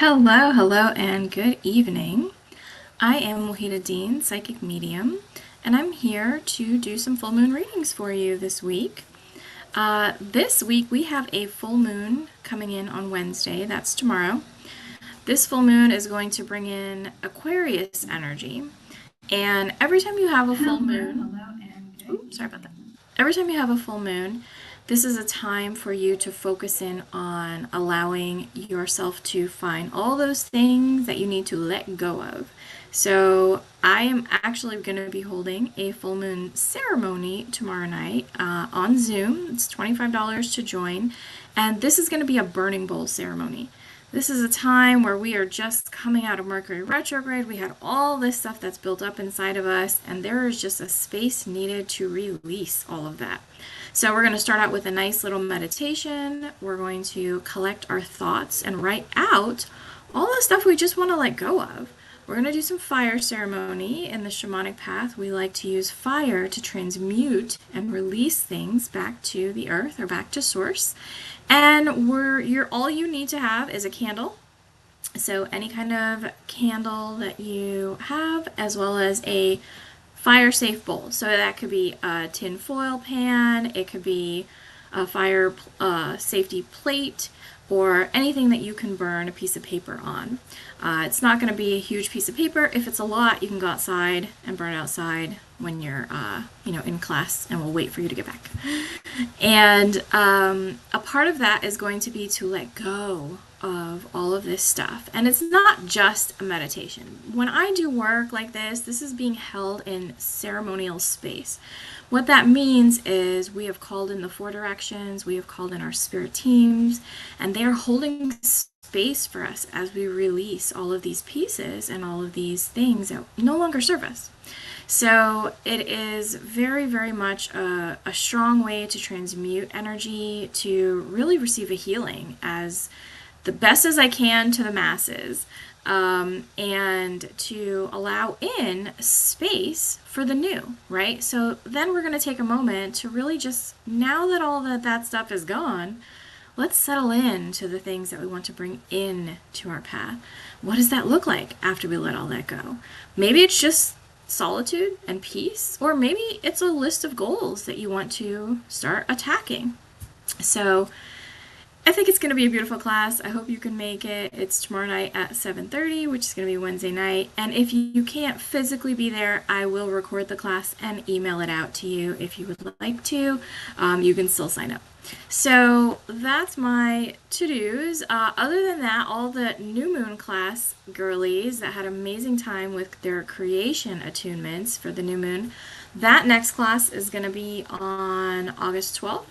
Hello, and good evening. I am Wahida Dean, Psychic Medium, and I'm here to do some full moon readings for you this week. This week we have a full moon coming in on Wednesday, that's tomorrow. This full moon is going to bring in Aquarius energy, and every time you have a full moon, sorry about that. Every time you have a full moon, this is a time for you to focus in on allowing yourself to find all those things that you need to let go of. So I am actually going to be holding a full moon ceremony tomorrow night on Zoom. It's $25 to join, and this is going to be a burning bowl ceremony. This is a time where we are just coming out of Mercury retrograde. We had all this stuff that's built up inside of us, and there is just a space needed to release all of that. So we're going to start out with a nice little meditation. We're going to collect our thoughts and write out all the stuff we just want to let go of. We're going to do some fire ceremony. In the shamanic path, we like to use fire to transmute and release things back to the earth or back to source. And all you need to have is a candle. So any kind of candle that you have, as well as a fire safe bowl. So that could be a tin foil pan, it could be a fire safety plate, or anything that you can burn a piece of paper on. It's not going to be a huge piece of paper. If it's a lot, you can go outside and burn it outside when you're in class, and we'll wait for you to get back. And a part of that is going to be to let go of all of this stuff. And it's not just a meditation. When I do work like this is being held in ceremonial space. What that means is we have called in the four directions, we have called in our spirit teams, and they are holding space for us as we release all of these pieces and all of these things that no longer serve us. So it is very, very much a strong way to transmute energy, to really receive a healing as the best as I can to the masses, and to allow in space for the new, right? So then we're going to take a moment to really just, now that all that stuff is gone, let's settle in to the things that we want to bring in to our path. What does that look like after we let all that go? Maybe it's just solitude and peace, or maybe it's a list of goals that you want to start attacking. So I think it's going to be a beautiful class. I hope you can make it. It's tomorrow night at 7:30, which is going to be Wednesday night. And if you can't physically be there, I will record the class and email it out to you if you would like to. You can still sign up. So that's my to-dos. Other than that, all the new moon class girlies that had amazing time with their creation attunements for the new moon, that next class is going to be on August 12th.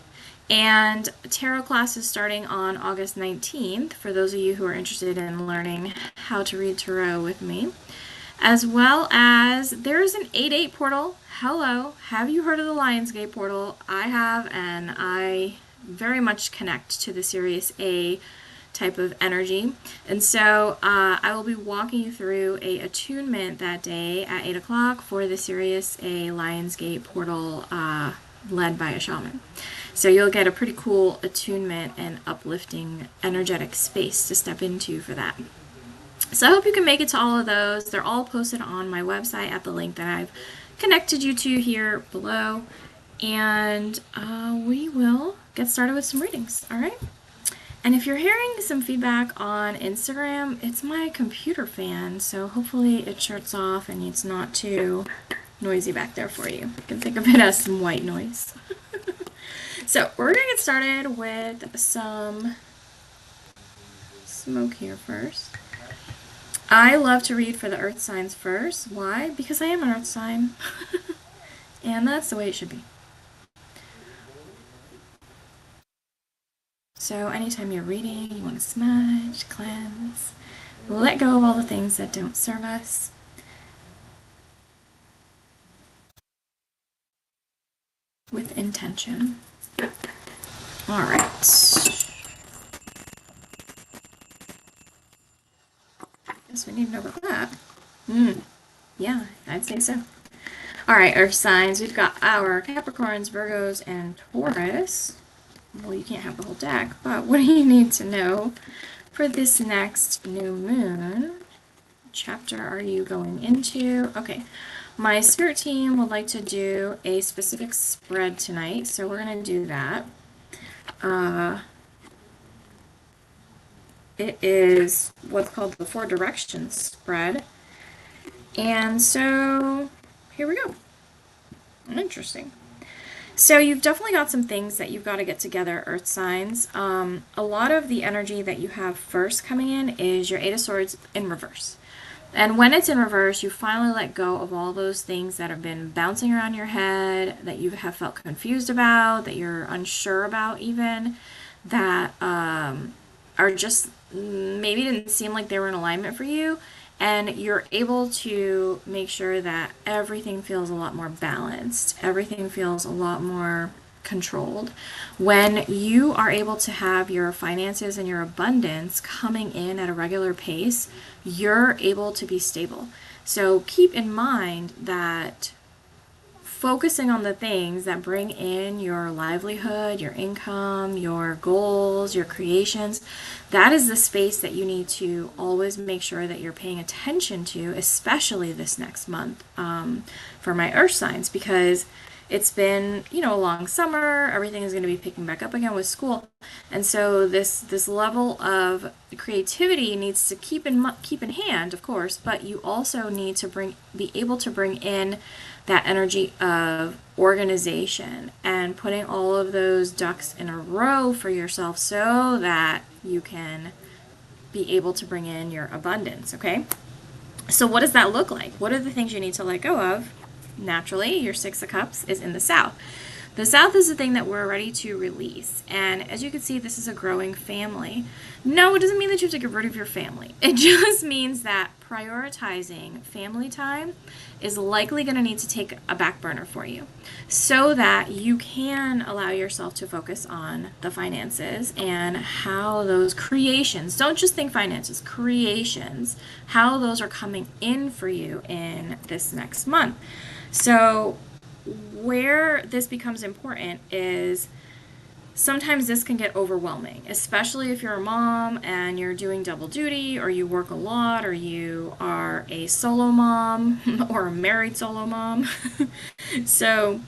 And tarot class is starting on August 19th for those of you who are interested in learning how to read tarot with me. As well as there's an 8/8 portal. Hello, have you heard of the Lionsgate portal? I have, and I very much connect to the Sirius A type of energy. And so I will be walking you through a attunement that day at 8 o'clock for the Sirius A Lionsgate portal led by a shaman. So you'll get a pretty cool attunement and uplifting energetic space to step into for that. So I hope you can make it to all of those. They're all posted on my website at the link that I've connected you to here below. And we will get started with some readings, all right? And if you're hearing some feedback on Instagram, it's my computer fan, so hopefully it shuts off and it's not too noisy back there for you. You can think of it as some white noise. So we're going to get started with some smoke here first. I love to read for the earth signs first. Why? Because I am an earth sign. And that's the way it should be. So anytime you're reading, you want to smudge, cleanse, let go of all the things that don't serve us. With intention. All right. Guess we need to know about that. Yeah, I'd say so. All right, earth signs. We've got our Capricorns, Virgos, and Taurus. Well, you can't have the whole deck, but what do you need to know For this next new moon, chapter are you going into? Okay, my spirit team would like to do a specific spread tonight, so we're going to do that. It is what's called the Four Directions spread. And so here we go. Interesting. So you've definitely got some things that you've got to get together, Earth signs. A lot of the energy that you have first coming in is your Eight of Swords in reverse. And when it's in reverse, you finally let go of all those things that have been bouncing around your head, that you have felt confused about, that you're unsure about even, that are just maybe didn't seem like they were in alignment for you. And you're able to make sure that everything feels a lot more balanced. Everything feels a lot more controlled. When you are able to have your finances and your abundance coming in at a regular pace, you're able to be stable. So keep in mind that focusing on the things that bring in your livelihood, your income, your goals, your creations, that is the space that you need to always make sure that you're paying attention to, especially this next month for my earth signs, because it's been, a long summer. Everything is going to be picking back up again with school. And so this level of creativity needs to keep in hand, of course, but you also need to be able to bring in that energy of organization and putting all of those ducks in a row for yourself so that you can be able to bring in your abundance, okay? So what does that look like? What are the things you need to let go of? Naturally, your Six of Cups is in the South. The South is the thing that we're ready to release. And as you can see, this is a growing family. No, it doesn't mean that you have to get rid of your family. It just means that prioritizing family time is likely going to need to take a back burner for you so that you can allow yourself to focus on the finances and how those creations, don't just think finances, creations, how those are coming in for you in this next month. So where this becomes important is sometimes this can get overwhelming, especially if you're a mom and you're doing double duty, or you work a lot, or you are a solo mom or a married solo mom. So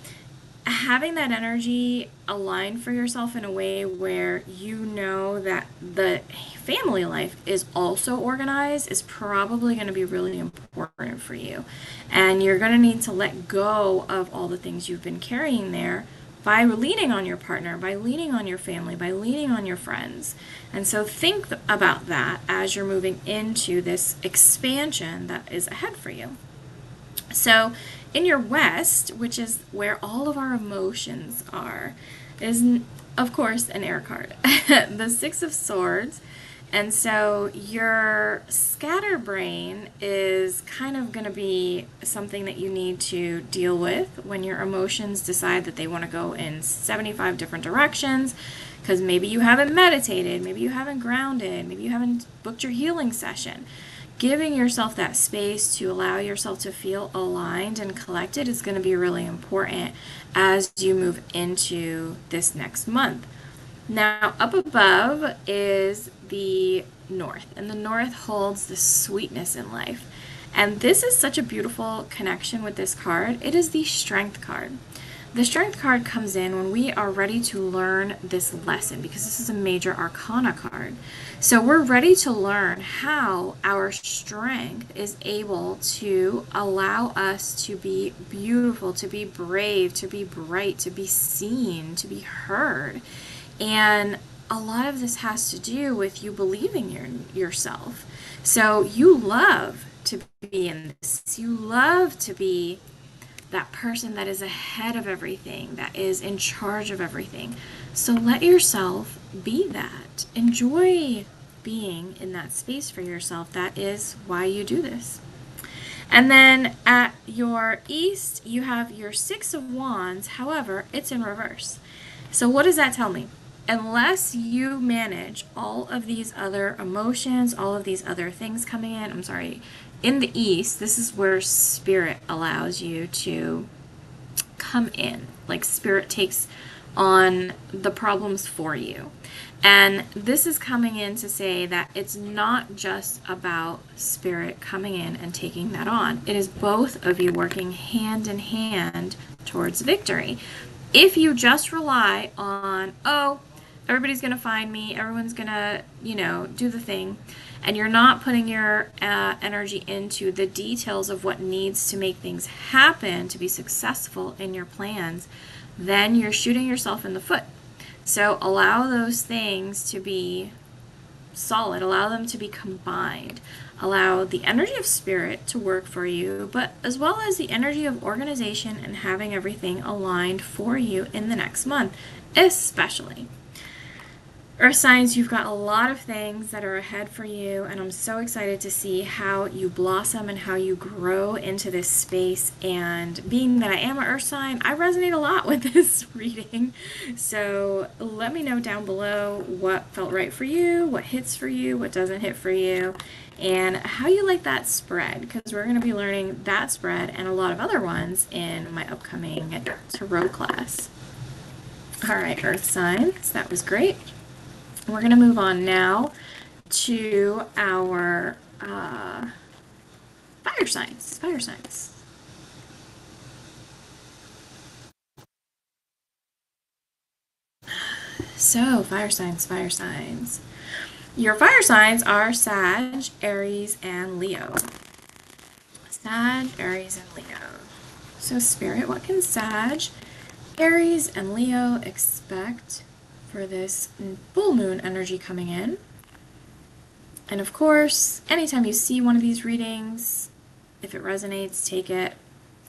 having that energy aligned for yourself in a way where you know that the family life is also organized is probably going to be really important for you. And you're going to need to let go of all the things you've been carrying there by leaning on your partner, by leaning on your family, by leaning on your friends. And so think about that as you're moving into this expansion that is ahead for you. So in your West, which is where all of our emotions are, is of course an air card. The Six of Swords. And so your scatterbrain is kind of going to be something that you need to deal with when your emotions decide that they want to go in 75 different directions, because maybe you haven't meditated, maybe you haven't grounded, maybe you haven't booked your healing session. Giving yourself that space to allow yourself to feel aligned and collected is going to be really important as you move into this next month. Now, up above is the North, and the North holds the sweetness in life. And this is such a beautiful connection with this card. It is the Strength card. The Strength card comes in when we are ready to learn this lesson, because this is a major arcana card. So we're ready to learn how our strength is able to allow us to be beautiful, to be brave, to be bright, to be seen, to be heard. And a lot of this has to do with you believing in yourself. So you love to be in this. You love to be that person that is ahead of everything, that is in charge of everything. So let yourself be that. Enjoy being in that space for yourself. That is why you do this. And then at your East, you have your Six of Wands. However, it's in reverse. So what does that tell me? Unless you manage all of these other emotions, all of these other things coming in the East, this is where Spirit allows you to come in. Like Spirit takes on the problems for you. And this is coming in to say that it's not just about spirit coming in and taking that on. It is both of you working hand in hand towards victory. If you just rely on, oh, everybody's going to find me, everyone's going to, do the thing, and you're not putting your energy into the details of what needs to make things happen to be successful in your plans, then you're shooting yourself in the foot. So allow those things to be solid, allow them to be combined, allow the energy of spirit to work for you, but as well as the energy of organization and having everything aligned for you in the next month, especially. Earth signs, you've got a lot of things that are ahead for you, and I'm so excited to see how you blossom and how you grow into this space. And being that I am an Earth sign, I resonate a lot with this reading. So let me know down below what felt right for you, what hits for you, what doesn't hit for you, and how you like that spread, because we're going to be learning that spread and a lot of other ones in my upcoming tarot class. All right, Earth signs, that was great. We're going to move on now to our fire signs. Fire signs. So, fire signs, fire signs. Your fire signs are Sag, Aries, and Leo. Sag, Aries, and Leo. So, Spirit, what can Sag, Aries, and Leo expect for this full moon energy coming in? And of course, anytime you see one of these readings, if it resonates, take it.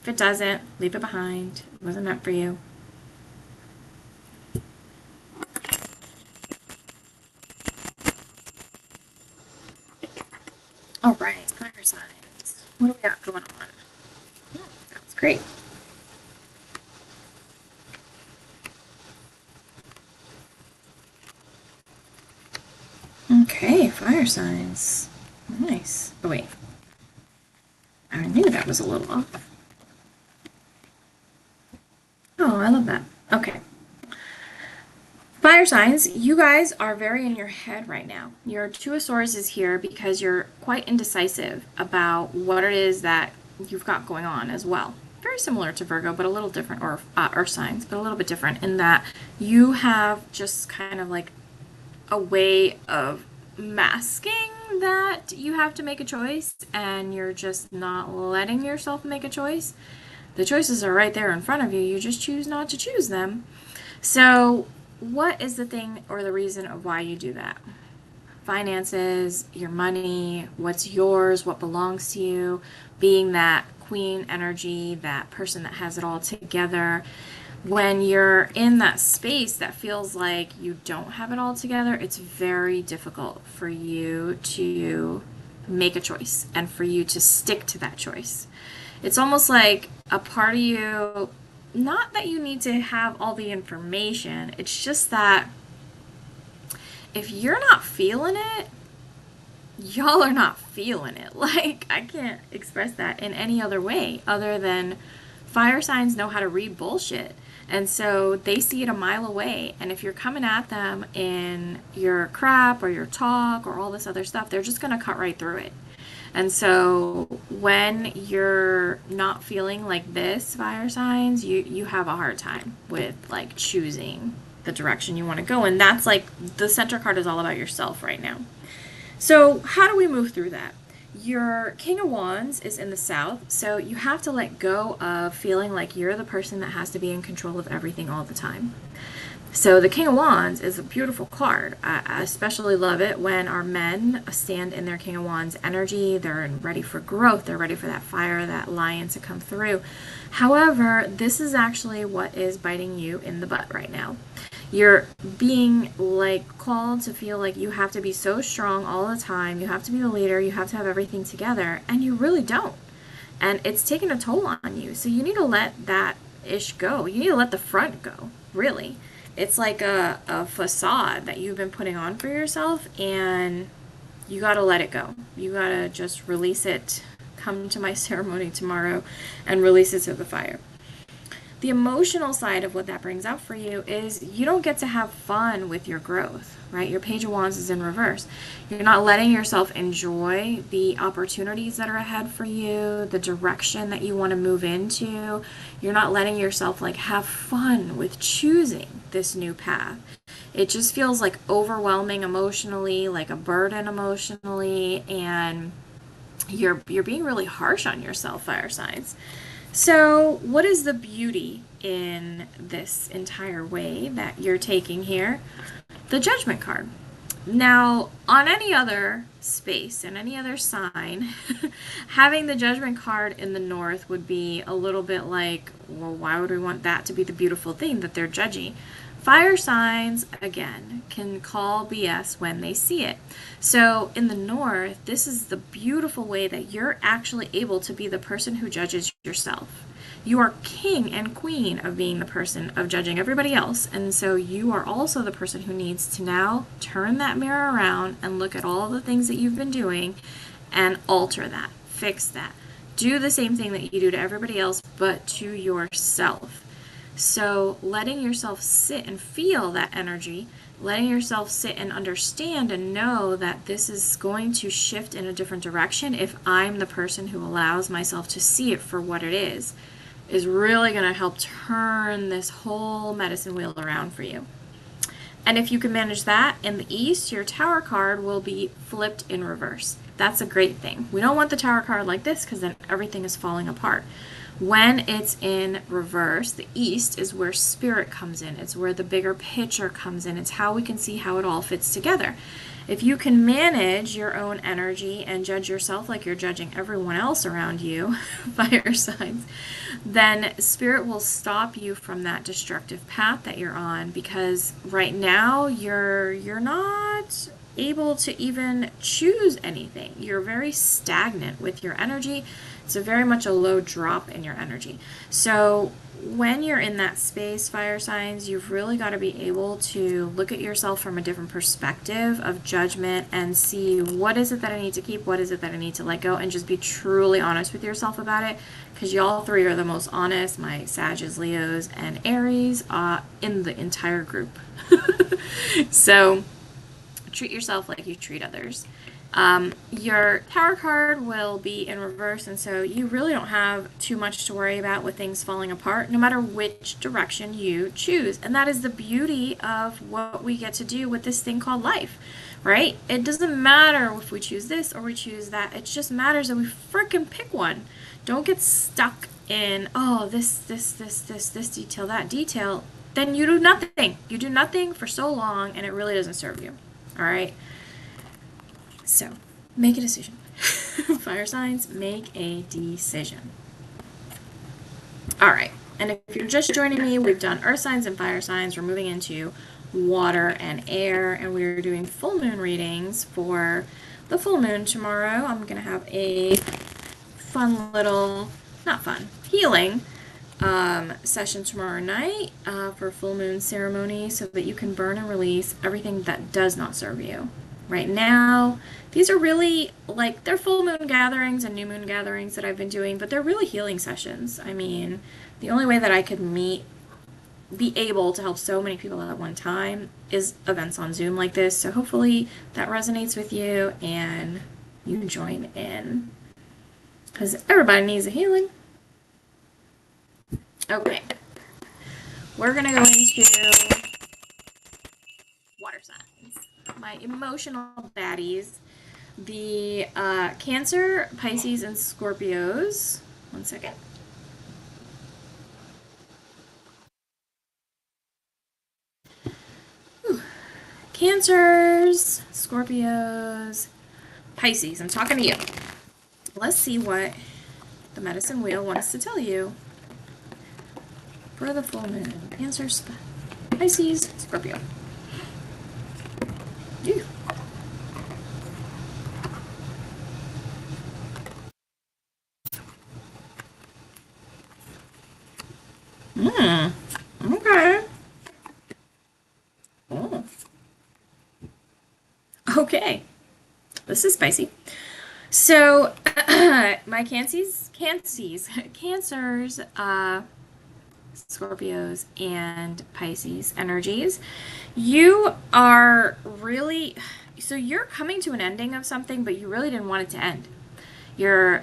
If it doesn't, leave it behind. It wasn't meant for you. All right, fire signs. What do we got going on? Oh, sounds great. Okay, fire signs. Nice. Oh, wait. I knew that was a little off. Oh, I love that. Okay. Fire signs, you guys are very in your head right now. Your Two of Swords is here because you're quite indecisive about what it is that you've got going on as well. Very similar to Virgo, but a little different, or Earth signs, but a little bit different in that you have just kind of like a way of masking that you have to make a choice, and you're just not letting yourself make a choice. The choices are right there in front of you. You just choose not to choose them. So what is the thing or the reason of why you do that? Finances, your money, what's yours, what belongs to you, being that queen energy, that person that has it all together. When you're in that space that feels like you don't have it all together, it's very difficult for you to make a choice and for you to stick to that choice. It's almost like a part of you, not that you need to have all the information, it's just that if you're not feeling it, y'all are not feeling it. Like, I can't express that in any other way other than fire signs know how to read bullshit. And so they see it a mile away. And if you're coming at them in your crap or your talk or all this other stuff, they're just going to cut right through it. And so when you're not feeling like this, fire signs, you have a hard time with like choosing the direction you want to go. And that's like the center card is all about yourself right now. So how do we move through that? Your King of Wands is in the South, so you have to let go of feeling like you're the person that has to be in control of everything all the time. So the King of Wands is a beautiful card. I especially love it when our men stand in their King of Wands energy. They're ready for growth. They're ready for that fire, that lion to come through. However, this is actually what is biting you in the butt right now. You're being like called to feel like you have to be so strong all the time. You have to be the leader. You have to have everything together, and you really don't. And it's taking a toll on you. So you need to let that ish go. You need to let the front go, really. It's like a facade that you've been putting on for yourself, and you got to let it go. You got to just release it. Come to my ceremony tomorrow and release it to the fire. The emotional side of what that brings up for you is you don't get to have fun with your growth, right? Your Page of Wands is in reverse. You're not letting yourself enjoy the opportunities that are ahead for you, the direction that you want to move into. You're not letting yourself like have fun with choosing this new path. It just feels like overwhelming emotionally, like a burden emotionally, and you're being really harsh on yourself, fire signs. So, what is the beauty in this entire way that you're taking here? The Judgment card. Now, on any other space and any other sign, having the Judgment card in the North would be a little bit like, well, why would we want that to be the beautiful thing that they're judging? Fire signs, again, can call BS when they see it. So in the North, this is the beautiful way that you're actually able to be the person who judges yourself. You are king and queen of being the person of judging everybody else. And so you are also the person who needs to now turn that mirror around and look at all the things that you've been doing and alter that, fix that. Do the same thing that you do to everybody else, but to yourself. So letting yourself sit and feel that energy, letting yourself sit and understand and know that this is going to shift in a different direction if I'm the person who allows myself to see it for what it is really going to help turn this whole medicine wheel around for you. And if you can manage that, in the East, your Tower card will be flipped in reverse. That's a great thing. We don't want the Tower card like this because then everything is falling apart. When it's in reverse, the East is where spirit comes in. It's where the bigger picture comes in. It's how we can see how it all fits together. If you can manage your own energy and judge yourself like you're judging everyone else around you, fire signs, then spirit will stop you from that destructive path that you're on, because right now you're not able to even choose anything. You're very stagnant with your energy. It's very much a low drop in your energy. So when you're in that space, fire signs, you've really got to be able to look at yourself from a different perspective of judgment and see what is it that I need to keep, what is it that I need to let go, and just be truly honest with yourself about it, because y'all three are the most honest, my Sagittarius, Leos, and Aries, in the entire group. So treat yourself like you treat others. Your Tower card will be in reverse, and so you really don't have too much to worry about with things falling apart, no matter which direction you choose. And that is the beauty of what we get to do with this thing called life, right? It doesn't matter if we choose this or we choose that. It just matters that we frickin' pick one. Don't get stuck in, oh, this detail, that detail. Then you do nothing. You do nothing for so long, and it really doesn't serve you. All right? So, make a decision. Fire signs, make a decision. All right. And if you're just joining me, we've done earth signs and fire signs. We're moving into water and air, and we're doing full moon readings for the full moon tomorrow. I'm going to have a fun little, not fun, healing session tomorrow night for full moon ceremony, so that you can burn and release everything that does not serve you. Right now, these are really, like, they're full moon gatherings and new moon gatherings that I've been doing, but they're really healing sessions. I mean, the only way that I could be able to help so many people at one time is events on Zoom like this. So hopefully that resonates with you and you join in, because everybody needs a healing. Okay, we're going to go into water signs. My emotional baddies, the Cancer, Pisces, and Scorpios. One second. Cancers, Scorpios, Pisces. I'm talking to you. Let's see what the medicine wheel wants to tell you for the full moon. Cancer, Pisces, Scorpio. Ew. Okay. Oh. Okay. This is spicy. So, my Cancers, Scorpios, and Pisces energies. You are really, so you're coming to an ending of something, but you really didn't want it to end. Your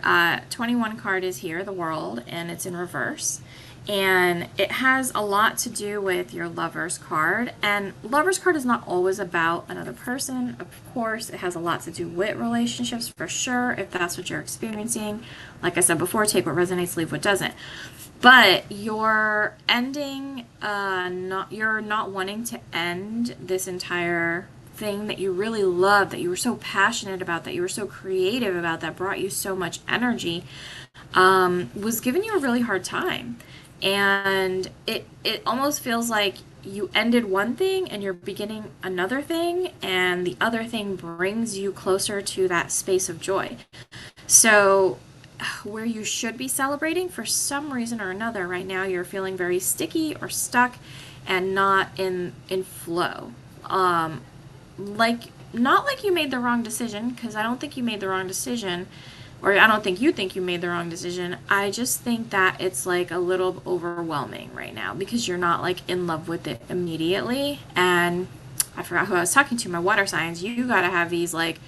21 card is here, the World, and it's in reverse. And it has a lot to do with your Lover's card. And Lover's card is not always about another person. Of course, it has a lot to do with relationships for sure, if that's what you're experiencing. Like I said before, take what resonates, leave what doesn't. But you're ending, you're not wanting to end this entire thing that you really love, that you were so passionate about, that you were so creative about, that brought you so much energy, was giving you a really hard time. And it almost feels like you ended one thing and you're beginning another thing, and the other thing brings you closer to that space of joy. So where you should be celebrating, for some reason or another right now you're feeling very sticky or stuck and not in flow. Like, not like you made the wrong decision, because I don't think you made the wrong decision, or I don't think you think you made the wrong decision. I just think that it's like a little overwhelming right now because you're not like in love with it immediately. And I forgot who I was talking to, my water signs. You gotta have these like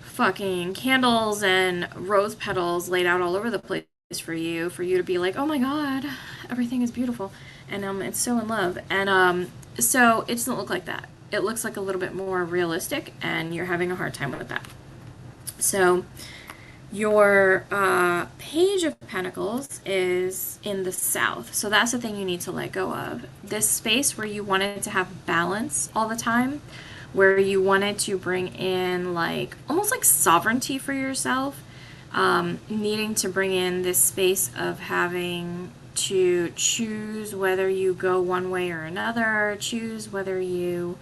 fucking candles and rose petals laid out all over the place for you to be like, oh my god, everything is beautiful, and it's so in love. And so it doesn't look like that. It looks like a little bit more realistic, and you're having a hard time with that. So your Page of Pentacles is in the South, so that's the thing you need to let go of. This space where you wanted to have balance all the time, where you wanted to bring in like almost like sovereignty for yourself, needing to bring in this space of having to choose whether you go one way or another, choose whether you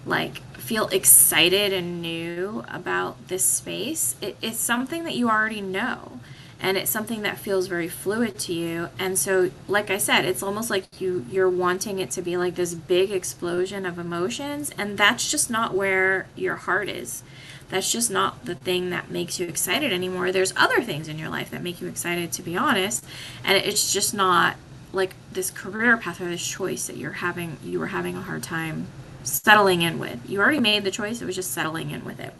like feel excited and new about this space. It's something that you already know, and it's something that feels very fluid to you. And so, like I said, it's almost like you're wanting it to be like this big explosion of emotions, and that's just not where your heart is. That's just not the thing that makes you excited anymore. There's other things in your life that make you excited, to be honest, and it's just not like this career path or this choice that you were having a hard time settling in with. You already made the choice, it was just settling in with it.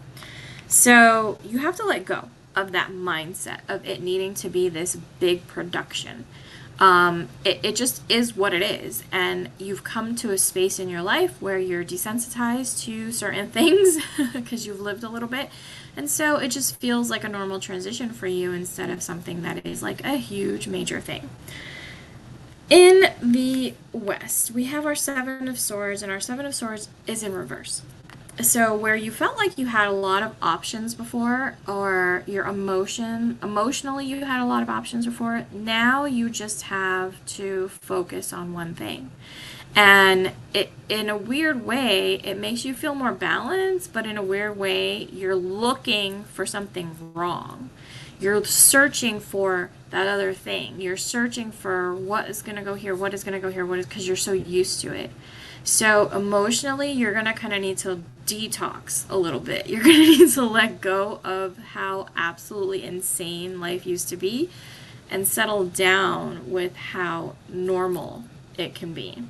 So you have to let go of that mindset of it needing to be this big production. It just is what it is, and you've come to a space in your life where you're desensitized to certain things because you've lived a little bit, and so it just feels like a normal transition for you instead of something that is like a huge major thing. In the West, we have our Seven of Swords, and our Seven of Swords is in reverse. So where you felt like you had a lot of options before, or your emotionally you had a lot of options before, now you just have to focus on one thing. And it, in a weird way, it makes you feel more balanced, but in a weird way, you're looking for something wrong. You're searching for that other thing. You're searching for what is going to go here, what is going to go here, because you're so used to it. So emotionally, you're going to kind of need to detox a little bit. You're going to need to let go of how absolutely insane life used to be and settle down with how normal it can be.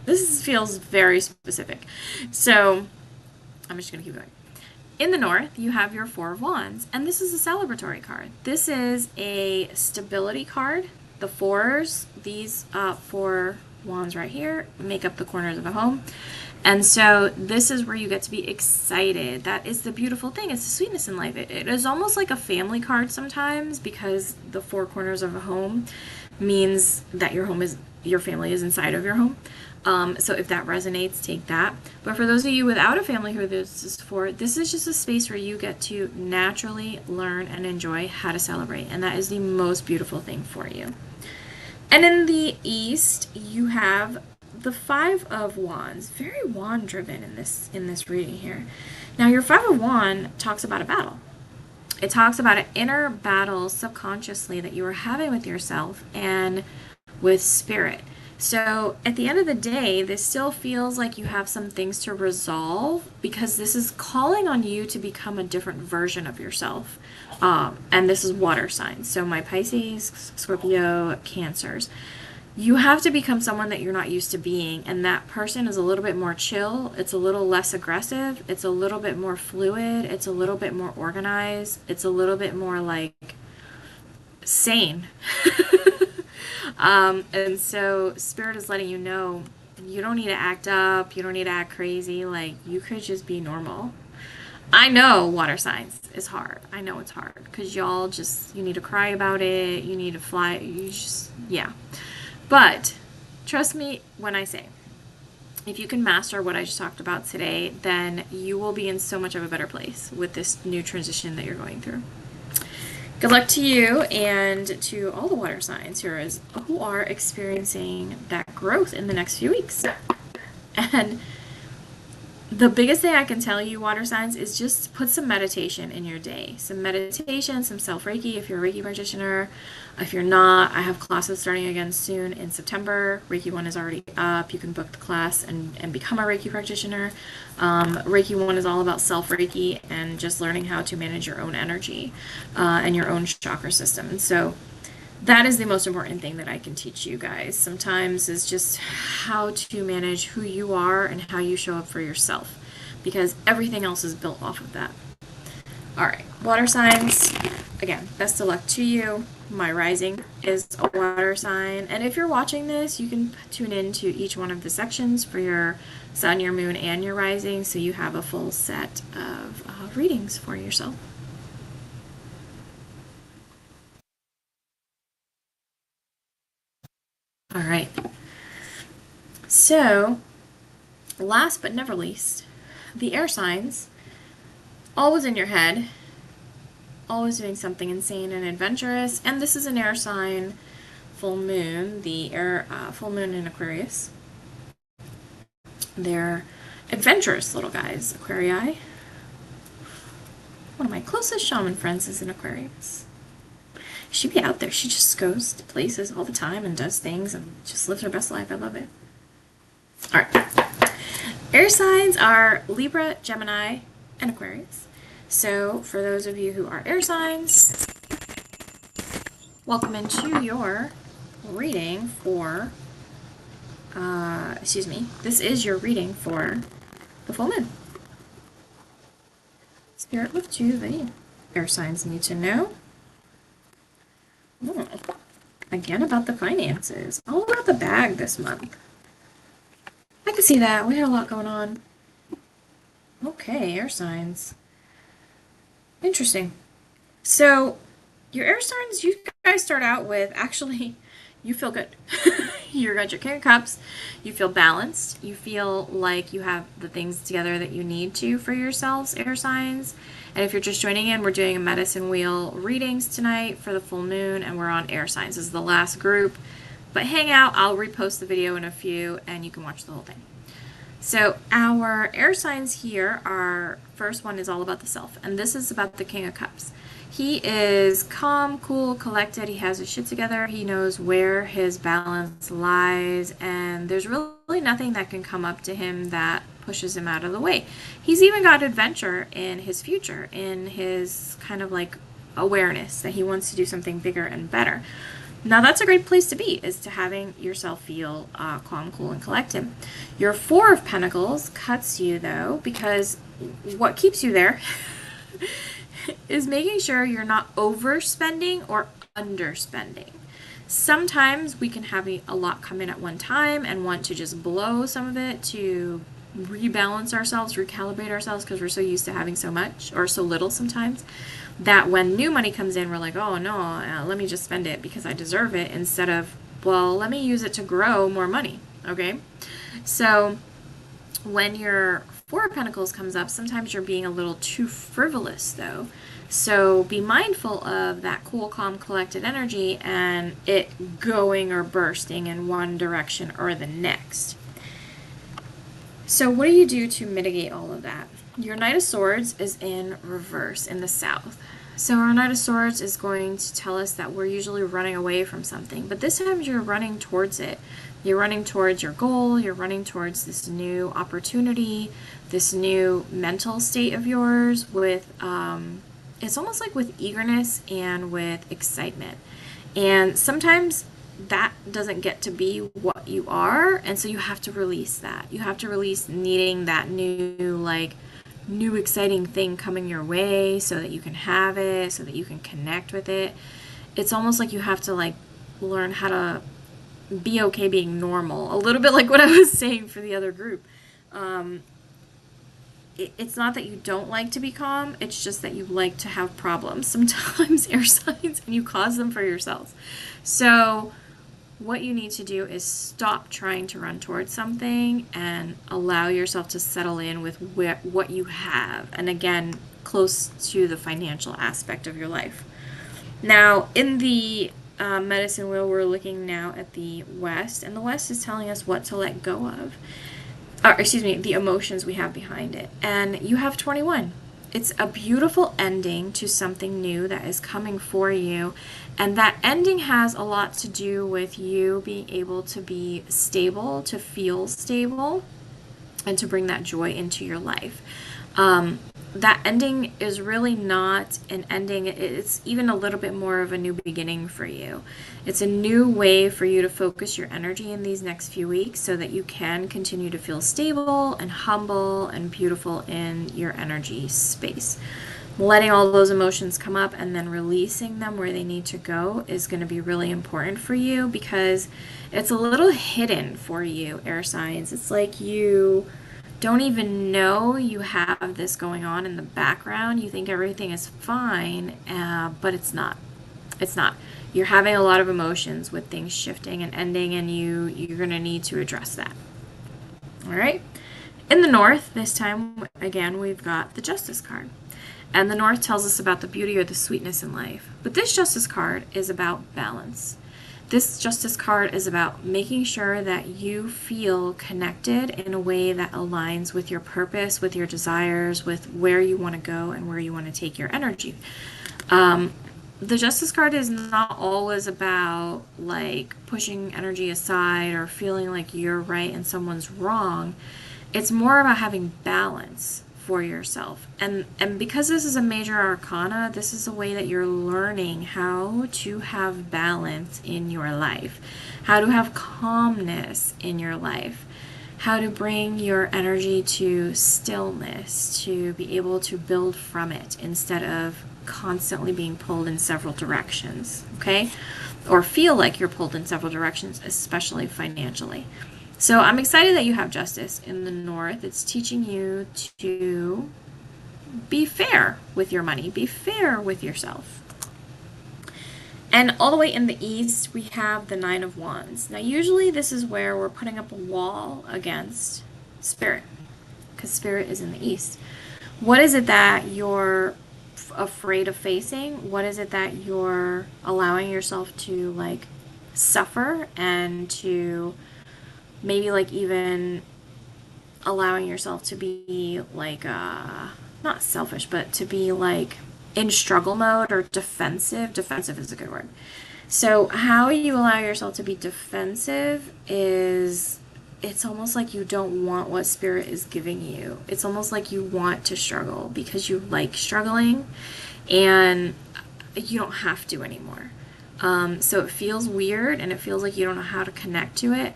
This feels very specific. So I'm just going to keep going. In the North, you have your Four of Wands, and this is a celebratory card. This is a stability card. The fours, these four wands right here, make up the corners of a home. And so this is where you get to be excited. That is the beautiful thing. It's the sweetness in life. It is almost like a family card sometimes, because the four corners of a home means that your family is inside of your home. So if that resonates, take that. But for those of you without a family who this is for, this is just a space where you get to naturally learn and enjoy how to celebrate. And that is the most beautiful thing for you. And in the East, you have the Five of Wands. Very wand driven in this reading here. Now your Five of Wands talks about a battle. It talks about an inner battle subconsciously that you are having with yourself and with spirit. So at the end of the day, this still feels like you have some things to resolve, because this is calling on you to become a different version of yourself. And this is water signs. So my Pisces, Scorpio, Cancers. you have to become someone that you're not used to being, and that person is a little bit more chill, it's a little less aggressive, it's a little bit more fluid, it's a little bit more organized, it's a little bit more like sane. And so Spirit is letting you know you don't need to act up, you don't need to act crazy, like you could just be normal. I know water signs is hard. I know it's hard because y'all just, you need to cry about it, you need to fly, you just, yeah. But trust me when I say, if you can master what I just talked about today, then you will be in so much of a better place with this new transition that you're going through. Good luck to you and to all the water signs who are experiencing that growth in the next few weeks. And the biggest thing I can tell you, water signs, is just put some meditation in your day. Some meditation, some self-Reiki if you're a Reiki practitioner. If you're not, I have classes starting again soon in September. Reiki 1 is already up. You can book the class and become a Reiki practitioner. Reiki 1 is all about self-Reiki and just learning how to manage your own energy and your own chakra system. And so that is the most important thing that I can teach you guys sometimes, is just how to manage who you are and how you show up for yourself, because everything else is built off of that. All right, water signs, again, best of luck to you. My rising is a water sign, and if you're watching this, you can tune into each one of the sections for your sun, your moon, and your rising, so you have a full set of readings for yourself. All right, so last but never least, the air signs, always in your head, always doing something insane and adventurous, and this is an air sign full moon, the air full moon in Aquarius. They're adventurous little guys, Aquarii. One of my closest shaman friends is an Aquarius. She'd be out there. She just goes to places all the time and does things and just lives her best life. I love it. All right. Air signs are Libra, Gemini, and Aquarius. So for those of you who are air signs, welcome into your reading for, this is your reading for the full moon. Spirit, what do the air signs need to know? Oh, again about the finances. All about the bag this month. I can see that. We had a lot going on. Okay, air signs. Interesting. So, your air signs, you guys start out with, actually, you feel good. You got your King of Cups. You feel balanced. You feel like you have the things together that you need to for yourselves, air signs. And if you're just joining in, we're doing a medicine wheel readings tonight for the full moon, and we're on air signs. This is the last group. But hang out. I'll repost the video in a few, and you can watch the whole thing. So our air signs here are, first one is all about the self, and this is about the King of Cups. He is calm, cool, collected. He has his shit together. He knows where his balance lies, and there's really nothing that can come up to him that pushes him out of the way. He's even got adventure in his future, in his kind of like awareness that he wants to do something bigger and better. Now that's a great place to be, is to having yourself feel calm, cool, and collected. Your Four of Pentacles cuts you though, because what keeps you there is making sure you're not overspending or underspending. Sometimes we can have a lot come in at one time and want to just blow some of it to rebalance ourselves, recalibrate ourselves, because we're so used to having so much or so little sometimes, that when new money comes in, we're like, oh no, let me just spend it because I deserve it, instead of, well, let me use it to grow more money, okay? So when your Four of Pentacles comes up, sometimes you're being a little too frivolous though. So be mindful of that cool, calm, collected energy and it going or bursting in one direction or the next. So what do you do to mitigate all of that? Your Knight of Swords is in reverse in the south. So our Knight of Swords is going to tell us that we're usually running away from something, but this time you're running towards it. You're running towards your goal, you're running towards this new opportunity, this new mental state of yours with, it's almost like with eagerness and with excitement. And sometimes that doesn't get to be what you are, and so you have to release that. You have to release needing that new exciting thing coming your way so that you can have it, so that you can connect with it. It's almost like you have to learn how to be okay being normal, a little bit like what I was saying for the other group. It's not that you don't like to be calm, it's just that you like to have problems sometimes, air signs, and you cause them for yourselves. So what you need to do is stop trying to run towards something and allow yourself to settle in with what you have, and again, close to the financial aspect of your life. Now, in the medicine wheel, we're looking now at the West, and the West is telling us what to let go of. The emotions we have behind it. And you have 21. It's a beautiful ending to something new that is coming for you. And that ending has a lot to do with you being able to be stable, to feel stable, and to bring that joy into your life. That ending is really not an ending. It's even a little bit more of a new beginning for you. It's a new way for you to focus your energy in these next few weeks so that you can continue to feel stable and humble and beautiful in your energy space. Letting all those emotions come up and then releasing them where they need to go is going to be really important for you, because it's a little hidden for you, air signs. It's like you don't even know you have this going on in the background. You think everything is fine, but it's not. It's not. You're having a lot of emotions with things shifting and ending, and you're going to need to address that. All right. In the North, this time, again, we've got the Justice card. And the North tells us about the beauty or the sweetness in life. But this Justice card is about balance. This Justice card is about making sure that you feel connected in a way that aligns with your purpose, with your desires, with where you want to go and where you want to take your energy. The Justice card is not always about pushing energy aside or feeling like you're right and someone's wrong. It's more about having balance for yourself. And because this is a major arcana, this is a way that you're learning how to have balance in your life, how to have calmness in your life, how to bring your energy to stillness, to be able to build from it instead of constantly being pulled in several directions, okay? Or feel like you're pulled in several directions, especially financially. So I'm excited that you have Justice in the North. It's teaching you to be fair with your money, be fair with yourself. And all the way in the East, we have the Nine of Wands. Now, usually this is where we're putting up a wall against Spirit, because Spirit is in the East. What is it that you're afraid of facing? What is it that you're allowing yourself to suffer and to maybe even allowing yourself to be not selfish, but to be in struggle mode or defensive. Defensive is a good word. So how you allow yourself to be defensive is, it's almost like you don't want what Spirit is giving you. It's almost like you want to struggle because you like struggling and you don't have to anymore. So it feels weird and it feels like you don't know how to connect to it.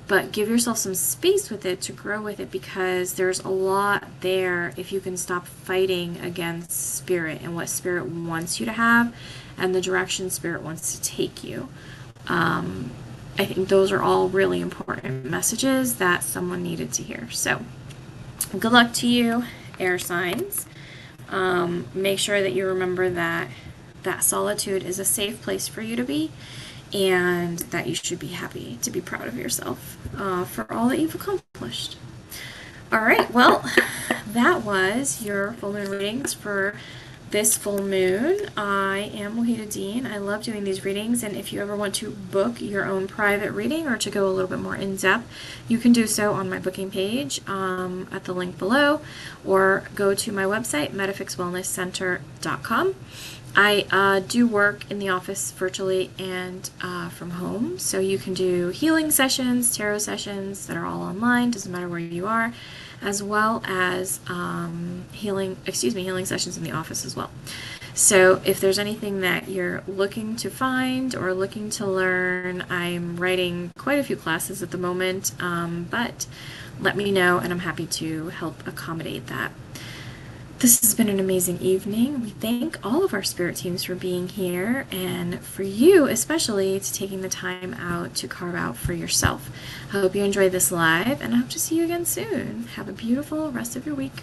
But give yourself some space with it to grow with it, because there's a lot there if you can stop fighting against Spirit and what Spirit wants you to have and the direction Spirit wants to take you. I think those are all really important messages that someone needed to hear. So good luck to you, air signs. Make sure that you remember that solitude is a safe place for you to be, and that you should be happy to be proud of yourself for all that you've accomplished. All right, well, that was your full moon readings for this full moon. I am Wahida Dean. I love doing these readings, and if you ever want to book your own private reading or to go a little bit more in depth, you can do so on my booking page at the link below, or go to my website, metafixwellnesscenter.com. I do work in the office virtually and from home, so you can do healing sessions, tarot sessions that are all online, doesn't matter where you are, as well as healing sessions in the office as well. So if there's anything that you're looking to find or looking to learn, I'm writing quite a few classes at the moment, but let me know and I'm happy to help accommodate that. This has been an amazing evening. We thank all of our spirit teams for being here, and for you especially to taking the time out to carve out for yourself. I hope you enjoyed this live, and I hope to see you again soon. Have a beautiful rest of your week.